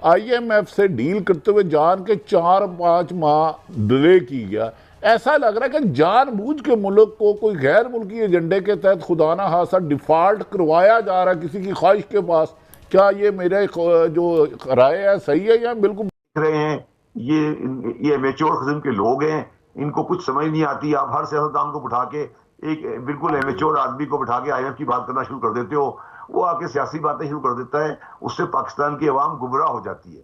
IMF से deal करते हुए जान के 4-5 माह डिले की गया। ऐसा लग रहा है कि जानबूझ के मुल्क को कोई गैर मुल्की एजेंडे के तहत खुदा ना खासा डिफॉल्ट करवाया जा रहा है किसी की ख्वाहिश के पास। क्या ये मेरे जो राय है सही है या बिल्कुल रहे हैं? ये मेच्योर किस्म के लोग हैं, इनको कुछ समझ नहीं आती। आप हर सियासतदान को बिठा के एक बिल्कुल मेच्योर आदमी को बिठा के आईएमएफ की बात करना शुरू कर देते हो, वो आके सियासी बातें शुरू कर देता है, उससे पाकिस्तान की आवाम गुमराह हो जाती है।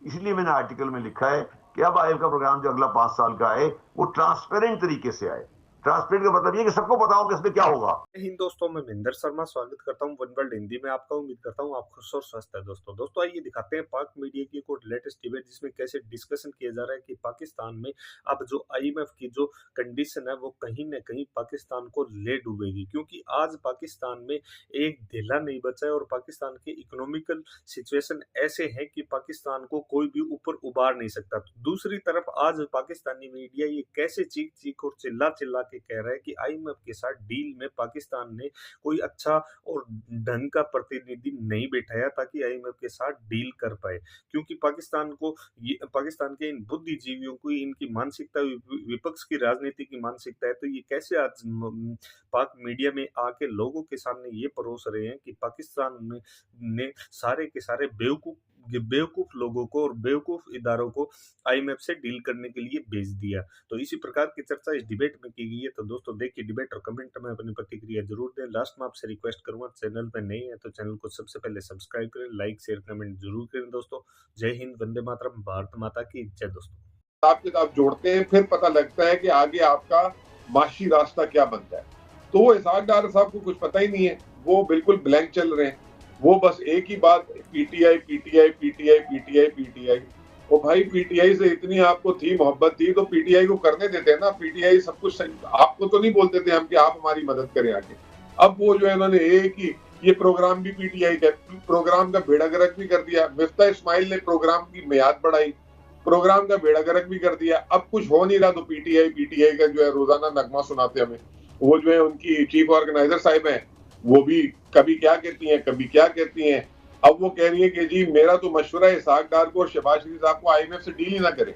इसलिए मैंने आर्टिकल में लिखा है कि अब आईएमएफ का प्रोग्राम जो अगला 5 साल का आए वो ट्रांसपेरेंट तरीके से आए। ट्रांसपेरेंट का मतलब ये कि सबको पता हो कि इसमें क्या होगा। हिंद दोस्तों, मैं महेंद्र शर्मा स्वागत करता हूं वन वर्ल्ड हिंदी में आपका। उम्मीद करता हूं आप खुश और स्वस्थ है। दोस्तों आइए दिखाते हैं पाक मीडिया की एक लेटेस्ट डिबेट जिसमें कैसे डिस्कशन किया जा रहा है कि पाकिस्तान में अब जो आईएमएफ की जो कंडीशन है वो कहीं ना कहीं पाकिस्तान को ले डूबेगी, क्योंकि आज पाकिस्तान में एक ढीला नहीं बचा है और पाकिस्तान के इकोनॉमिकल सिचुएशन ऐसे है कि पाकिस्तान को कोई भी ऊपर उबार नहीं सकता। तो दूसरी तरफ आज पाकिस्तानी मीडिया ये कैसे चीख चीख और चिल्ला चिल्ला के कह रहा है कि आईएमएफ के साथ डील में पाकिस्तान ने कोई अच्छा और ढंग का प्रतिनिधि नहीं बैठाया ताकि आईएमएफ के साथ डील कर पाए, क्योंकि पाकिस्तान के इन बुद्धिजीवियों को इनकी मानसिकता विपक्ष की राजनीति की मानसिकता है। तो ये कैसे आज पाक मीडिया में आके लोगों के सामने ये परोस रहे हैं कि पाकिस्तान में ने सारे के सारे बेवकूफ लोगों को और बेवकूफ इदारों को आईएमएफ से डील करने के लिए भेज दिया। तो इसी प्रकार की चर्चा इस डिबेट में की गई है। तो दोस्तों देखिए डिबेट और कमेंट में अपनी प्रतिक्रिया जरूर दें। लास्ट में आपसे रिक्वेस्ट करूंगा, चैनल पर नए हैं तो चैनल को सबसे पहले सब्सक्राइब करें, लाइक शेयर कमेंट जरूर करें। दोस्तों जय हिंद, वंदे मातरम, भारत माता की जय। दोस्तों आप किताब जोड़ते हैं, फिर पता लगता है कि आगे आपका माशी रास्ता क्या बनता है। तो वो इसहाक डार साहब को कुछ पता ही नहीं है, वो बिल्कुल ब्लैंक चल रहे हैं। वो बस एक ही बात, PTI PTI PTI PTI PTI. वो भाई पीटीआई से इतनी आपको थी मोहब्बत थी तो पीटीआई को करने देते हैं ना। पीटीआई सब कुछ आपको तो नहीं बोलते थे हम कि आप हमारी मदद करें आगे। अब वो जो है उन्होंने एक ही ये प्रोग्राम भी पीटीआई का प्रोग्राम का बेड़ा गर्क भी कर दिया। मिफ्ता इस्माइल ने प्रोग्राम की मियाद बढ़ाई, प्रोग्राम का बेड़ा गर्क भी कर दिया। अब कुछ हो नहीं रहा तो पीटीआई का जो है रोजाना नगमा सुनाते हमें। वो जो है उनकी चीफ ऑर्गेनाइजर साहिब हैं, वो भी कभी क्या कहती हैं कभी क्या कहती हैं। अब वो कह रही है कि जी मेरा तो मशवरा है इसहाक डार को और शहबाज शरीफ साहब को आईएमएफ से डील ही ना करें।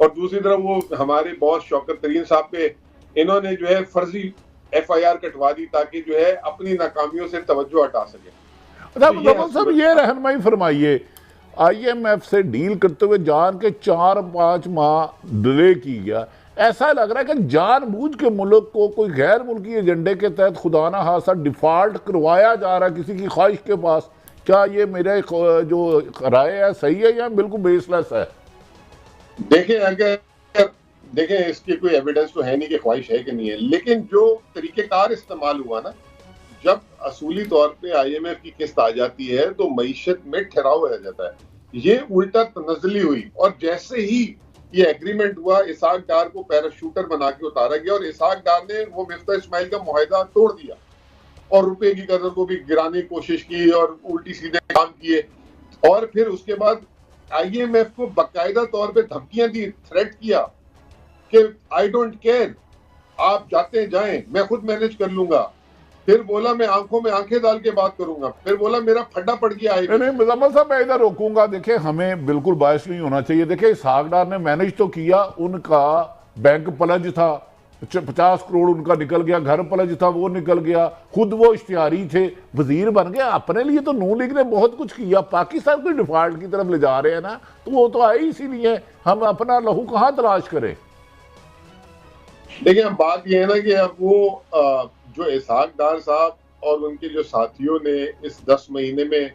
और दूसरी तरफ वो हमारे बॉस शौकत तरीन साहब पे इन्होंने जो है फर्जी एफआईआर कटवा दी ताकि जो है अपनी नाकामियों से तवज्जो हटा सके। तो ये रहनुमाई फरमाइए, आईएमएफ से डील करते हुए जान के 4-5 माह डिले की गया। ऐसा लग रहा है कि जानबूझ के मुल्क को कोई गैर मुल्की एजेंडे के तहत खुदा ना खासा डिफॉल्ट करवाया जा रहा है किसी की ख्वाहिश के पास। क्या ये मेरे जो राय है सही है या बिल्कुल बेसलेस है? देखें इसकी कोई एविडेंस तो है नहीं कि ख्वाहिश है कि नहीं है, लेकिन जो तरीकेकार इस्तेमाल हुआ ना, जब असूली तौर पे आईएमएफ की किस्त आ जाती है तो मईशत में ठहराव रह जाता है। ये उल्टा तनज़ली हुई और जैसे ही ये एग्रीमेंट हुआ इसहाक डार को पैराशूटर बना के उतारा गया और इसहाक डार ने वो मिफ्ता इस्माइल का मुआहिदा तोड़ दिया और रुपए की कदर को भी गिराने की कोशिश की और उल्टी सीधे काम किए। और फिर उसके बाद आईएमएफ को बाकायदा तौर पे धमकियां दी, थ्रेट किया कि आई डोंट केयर, आप जाते जाएं, मैं खुद मैनेज कर लूंगा। फिर बोला मैं आंखों में आंखें डाल के बात करूंगा। फिर बोला मेरा फड्डा पड़ गया है। नहीं मुजम्मल साहब मैं इधर रोकूंगा। देखिए हमें बिल्कुल बायस नहीं होना चाहिए। देखिए इसहाक डार ने मैनेज तो किया, उनका बैंक पलज था, 50 करोड़ उनका निकल गया, घर पलज था वो निकल गया, खुद वो इश्तिहारी थे, वजीर बन गया। अपने लिए तो नून लीग ने बहुत कुछ किया। पाकिस्तान को डिफॉल्ट की तरफ ले जा रहे हैं ना, तो वो तो आए इसीलिए। हम अपना लहू कहाँ तलाश करें? देखिए बात यह है ना कि अब वो जो इसहाक डार साहब और उनके जो साथियों ने इस 10 महीने में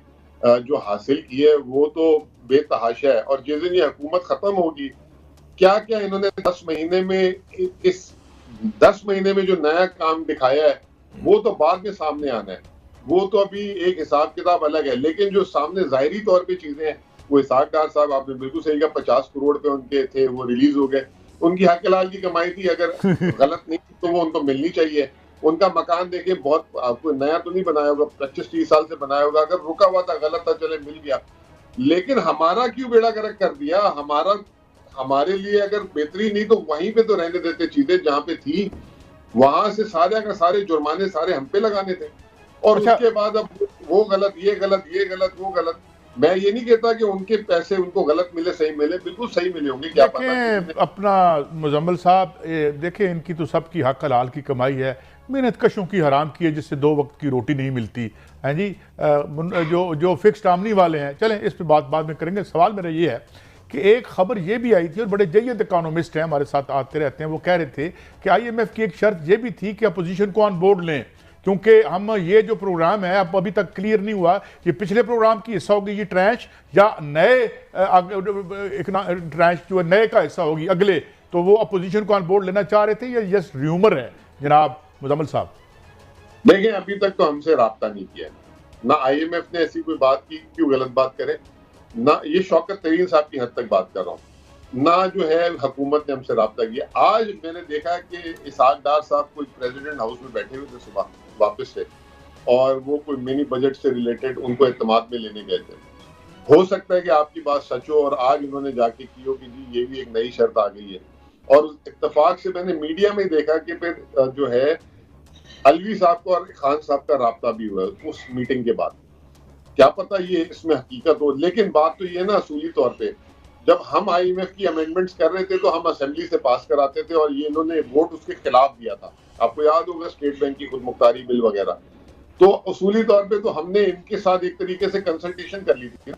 जो हासिल किया है वो तो बेतहाशा है। और जिस दिन ये हुकूमत खत्म होगी, क्या क्या इन्होंने 10 महीने में इस 10 महीने में जो नया काम दिखाया है वो तो बाद में सामने आना है। वो तो अभी एक हिसाब किताब अलग है, लेकिन जो सामने जाहिरी तौर पे चीजें हैं वो इसहाक डार साहब, आपने बिल्कुल सही कहा, 50 करोड़ पे उनके थे, वो रिलीज हो गए। उनकी हक हलाल की कमाई थी, अगर गलत नहीं तो वो उनको मिलनी चाहिए। उनका मकान देखिए बहुत आपको नया तो नहीं बनाया होगा, 25-30 साल से बनाया होगा, अगर रुका हुआ था गलत था चले मिल गया। लेकिन हमारा क्यों बेड़ा गर्क कर दिया? हमारे लिए अगर बेहतरी नहीं तो वहीं पे तो रहने देते चीजें जहां पे थी, वहां से सारे का सारे जुर्माने सारे हम पे लगाने थे। और उसके बाद अब वो गलत ये गलत ये गलत वो गलत। मैं ये नहीं कहता कि उनके पैसे उनको गलत मिले सही मिले, बिल्कुल सही मिले होंगे, क्या पता। देखें अपना मुजम्मिल साहब, देखें इनकी तो सबकी हक हलाल की कमाई है, मेहनत कशों की हराम की है, जिससे 2 वक्त की रोटी नहीं मिलती है जी। जो फिक्स्ड आमनी वाले हैं, चलें इस पर बाद में करेंगे। सवाल मेरा ये है कि एक खबर ये भी आई थी, और बड़े जय्यद इकोनॉमिस्ट हैं हमारे साथ आते रहते हैं, वो कह रहे थे कि IMF की एक शर्त ये भी थी कि अपोजिशन को ऑन बोर्ड लें, क्योंकि हम ये जो प्रोग्राम है अब अभी तक क्लियर नहीं हुआ ये पिछले प्रोग्राम की हिस्सा होगी ये ट्रैश, या नए ट्रैश जो है नए का हिस्सा होगी अगले। तो वो अपोजिशन को ऑन बोर्ड लेना चाह रहे थे, या जस्ट र्यूमर है जनाब मुजम्मिल साहब? देखिए, अभी तक तो हमसे राब्ता नहीं किया ना IMF ने ऐसी कोई बात की, क्यों गलत बात करे ना। ये शौकत तरीन साहब की हद तक बात कर रहा हूँ ना, जो है हुकूमत ने हमसे राब्ता किया। आज मैंने देखा कि इसहाक डार साहब कोई प्रेसिडेंट हाउस में बैठे हुए थे सुबह वापस से, और वो कोई मिनी बजट से रिलेटेड उनको एतमाद में लेने गए थे। हो सकता है कि आपकी बात सच हो और आज उन्होंने जाके की हो कि जी ये भी एक नई शर्त आ गई है। और इत्तेफाक से मैंने मीडिया में देखा कि फिर जो है अलवी साहब को और खान साहब का राब्ता भी हुआ उस मीटिंग के बाद। क्या पता ये इसमें हकीकत हो, लेकिन बात तो ये ना असूली तौर पे जब हम IMF की अमेंडमेंट्स कर रहे थे तो हम असेंबली से पास कराते थे, और ये इन्होंने वोट उसके खिलाफ दिया था। आपको याद होगा स्टेट बैंक की खुद मुख्तारी बिल वगैरह। तो असूली तौर पे तो हमने इनके साथ एक तरीके से कंसल्टेशन कर ली थी,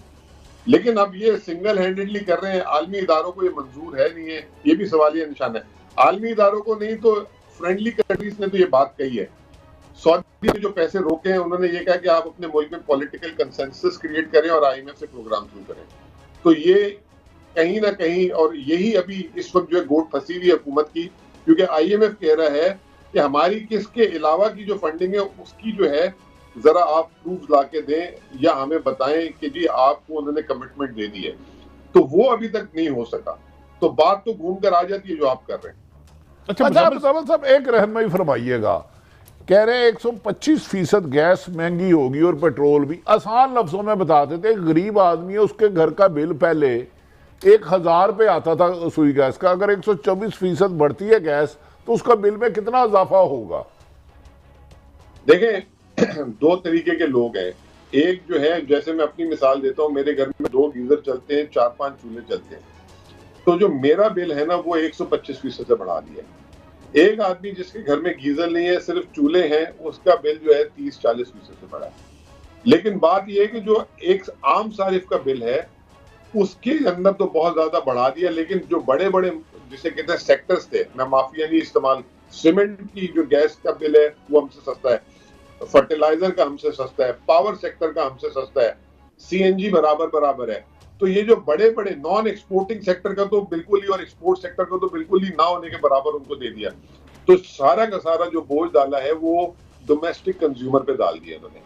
लेकिन अब ये सिंगल हैंडेडली कर रहे हैं। आलमी इदारों को ये मंजूर है नहीं है, ये भी सवालिया निशान है। आलमी इदारों को नहीं तो फ्रेंडली कंट्रीज ने तो ये बात कही है। सऊदी ने जो पैसे रोके हैं, उन्होंने ये कहा कि आप अपने मुल्क में पॉलिटिकल कंसेंसस क्रिएट करें और IMF से प्रोग्राम शुरू करें। तो ये कहीं ना कहीं, और यही अभी इस वक्त जो है गोट फंसी हुई है हुकूमत की, क्योंकि IMF कह रहा है कि हमारी किसके अलावा की जो फंडिंग है उसकी जो है जरा आप प्रूफ ला के दें, या हमें बताएं कि जी आपको उन्होंने कमिटमेंट दे दी है। तो वो अभी तक नहीं हो सका। तो बात तो घूम कर आ जाती है जो आप कर रहे हैं। अच्छा मुजम्मिल साहब, एक रहनुमाई फरमाइएगा। कह रहे 125% गैस महंगी होगी और पेट्रोल भी। आसान लफ्जों में बता देते, गरीब आदमी है उसके घर का बिल पहले 1000 रुपये आता था सुई गैस का, अगर 124% बढ़ती है गैस तो उसका बिल में कितना इजाफा होगा? देखें, 2 तरीके के लोग हैं। एक जो है, जैसे मैं अपनी मिसाल देता हूँ, मेरे घर में 2 गीजर चलते हैं, 4-5 चूल्हे चलते हैं। तो जो मेरा बिल है ना वो 125% से बढ़ा दिया। एक आदमी जिसके घर में गीजर नहीं है, सिर्फ चूल्हे हैं, उसका बिल जो है 30-40% से बढ़ा है। लेकिन बात यह है कि जो एक आम सारिफ का बिल है उसके अंदर तो बहुत ज्यादा बढ़ा दिया। लेकिन जो बड़े बड़े जिसे कहते हैं सेक्टर्स थे, मैं माफिया नहीं इस्तेमाल, सीमेंट की जो गैस का बिल है वो हमसे सस्ता है, फर्टिलाइजर का हमसे सस्ता है, पावर सेक्टर का हमसे सस्ता है, CNG बराबर है। तो ये जो बड़े बड़े नॉन एक्सपोर्टिंग सेक्टर का तो बिल्कुल ही, और एक्सपोर्ट सेक्टर का तो बिल्कुल ही ना होने के बराबर उनको दे दिया। तो सारा का सारा जो बोझ डाला है वो डोमेस्टिक कंज्यूमर पे डाल दिया उन्होंने।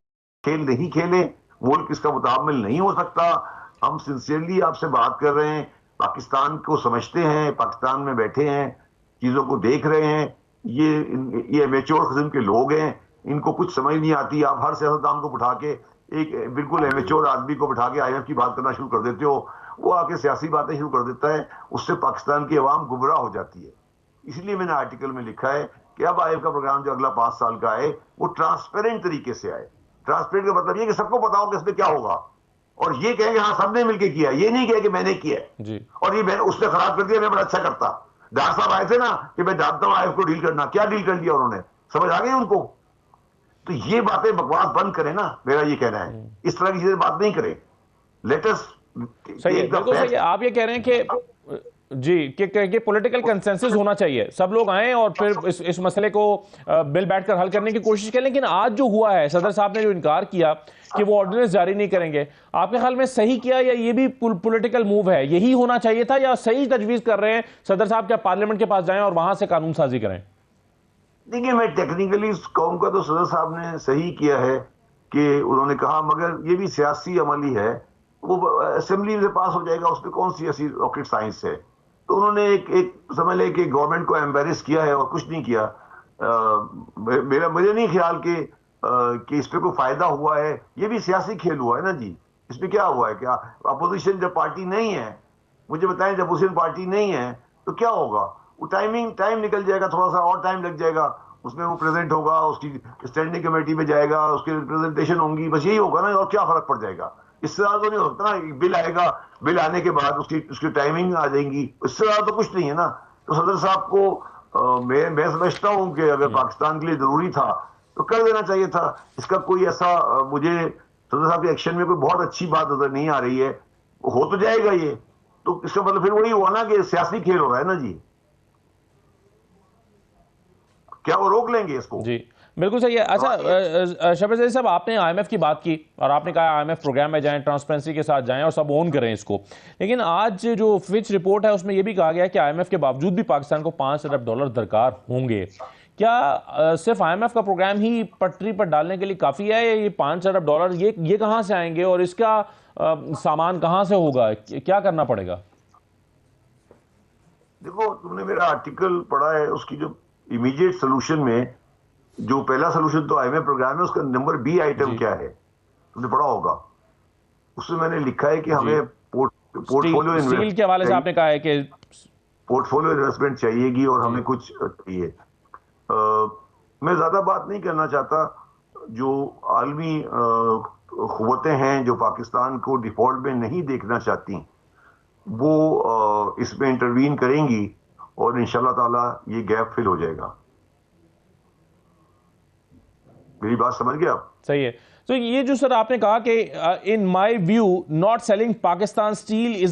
खेल नहीं खेले, मुल्क इसका मुताबिल नहीं हो सकता। हम सिंसियरली आपसे बात कर रहे हैं, पाकिस्तान को समझते हैं, पाकिस्तान में बैठे हैं, चीजों को देख रहे हैं। ये एमेच्योर किस्म के लोग हैं, इनको कुछ समझ नहीं आती। आप हर सियासतदान को बिठा के, एक बिल्कुल एमेच्योर आदमी को बिठा के IMF की बात करना शुरू कर देते हो, वो आके सियासी बातें शुरू कर देता है, उससे पाकिस्तान की आवाम गुमराह हो जाती है। इसलिए मैंने आर्टिकल में लिखा है कि अब IMF का प्रोग्राम जो अगला 5 साल का आए वो ट्रांसपेरेंट तरीके से आए। ट्रांसपेरेंट का मतलब ये कि सबको पता हो कि इसमें क्या होगा, और ये कहेंगे हाँ सबने मिलकर किया, ये नहीं कहे कि मैंने किया जी, और ये उसने खराब कर दिया, मैं बड़ा अच्छा करता। डार साहब आए थे ना कि मैं जानता हूं IMF को डील करना, क्या डील कर दिया उन्होंने, समझ आ गई उनको? तो ये बातें बकवास बंद करें ना, मेरा ये कहना है, इस तरह की चीजें बात नहीं करें। लेटेस्ट सही है, बिल्कुल सही है। आप ये कह रहे हैं कि जी कि पॉलिटिकल कंसेंसस होना चाहिए, सब लोग आए और फिर इस मसले को बिल बैठकर हल करने की कोशिश करें। लेकिन आज जो हुआ है, सदर साहब ने जो इनकार किया कि वो ऑर्डिनेंस जारी नहीं करेंगे, आपके ख्याल में सही किया या ये भी पॉलिटिकल मूव है? यही होना चाहिए था, या सही तजवीज कर रहे हैं सदर साहब क्या पार्लियामेंट के पास जाएं और वहां से कानून साजी करें? देखिए, मैं टेक्निकली कहूंगा तो सदर साहब ने सही किया है कि उन्होंने कहा, मगर ये भी सियासी अमली है, वो असेंबली में पास हो जाएगा, उसमें कौन सी ऐसी रॉकेट साइंस है। तो उन्होंने एक समझ ले कि गवर्नमेंट को एम्बेरस किया है और कुछ नहीं किया। मुझे नहीं ख्याल कि इस पर कोई फायदा हुआ है। ये भी सियासी खेल हुआ है ना जी। इसमें क्या हुआ है, क्या अपोजिशन जब पार्टी नहीं है, मुझे बताएं, जब अपोजिशन पार्टी नहीं है तो क्या होगा? वो टाइम निकल जाएगा, थोड़ा सा और टाइम लग जाएगा, उसमें वो प्रेजेंट होगा, उसकी स्टैंडिंग कमेटी में जाएगा, उसकी रिप्रेजेंटेशन होंगी, बस यही होगा ना, और क्या फर्क पड़ जाएगा? इससे ज्यादा तो नहीं होता ना, बिल आएगा, बिल आने के बाद उसकी टाइमिंग आ जाएंगी, इससे ज्यादा तो कुछ नहीं है ना। तो सदर साहब को मैं समझता हूं कि अगर पाकिस्तान के लिए जरूरी था तो कर देना चाहिए था। इसका कोई ऐसा मुझे सदर साहब के एक्शन में कोई बहुत अच्छी बात नजर नहीं आ रही है। हो तो जाएगा ये, तो इसका मतलब फिर वही हुआ ना कि सियासी खेल हो रहा है ना जी। क्या वो रोक लेंगे इसको? जी बिल्कुल सही है। अच्छा शफीक ज़ैदी साहब, आपने आईएमएफ की बात की और आपने कहा आईएमएफ प्रोग्राम में जाएं, ट्रांसपेरेंसी के साथ जाएं और सब ऑन करें इसको, लेकिन आज जो फिच रिपोर्ट है उसमें यह भी कहा गया है कि आईएमएफ के बावजूद भी पाकिस्तान को $5 अरब दरकार होंगे। क्या सिर्फ आईएमएफ का प्रोग्राम ही पटरी पर डालने के लिए काफ़ी है? ये $5 अरब ये कहाँ से आएंगे और इसका सामान कहाँ से होगा? क्या करना पड़ेगा? देखो, तुमने मेरा आर्टिकल पढ़ा है, उसकी जो इमीडिएट सोल्यूशन में जो पहला सोल्यूशन तो आईएमएफ प्रोग्राम है, उसका नंबर बी आइटम क्या है तुमने पढ़ा होगा। उसमें मैंने लिखा है कि हमें पोर्टफोलियो स्टील के हवाले से आपने कहा है कि पोर्टफोलियो इन्वेस्टमेंट चाहिएगी और हमें कुछ चाहिए। मैं ज्यादा बात नहीं करना चाहता। जो आलमी कुव्वतें हैं जो पाकिस्तान को डिफॉल्ट में नहीं देखना चाहती, वो इसमें इंटरवीन करेंगी और इंशाल्लाह ताला ये गैप फिल हो जाएगा। मेरी बात समझ गए आप? सही है। तो ये जो सर आपने कहा कि in my view not selling Pakistan steel is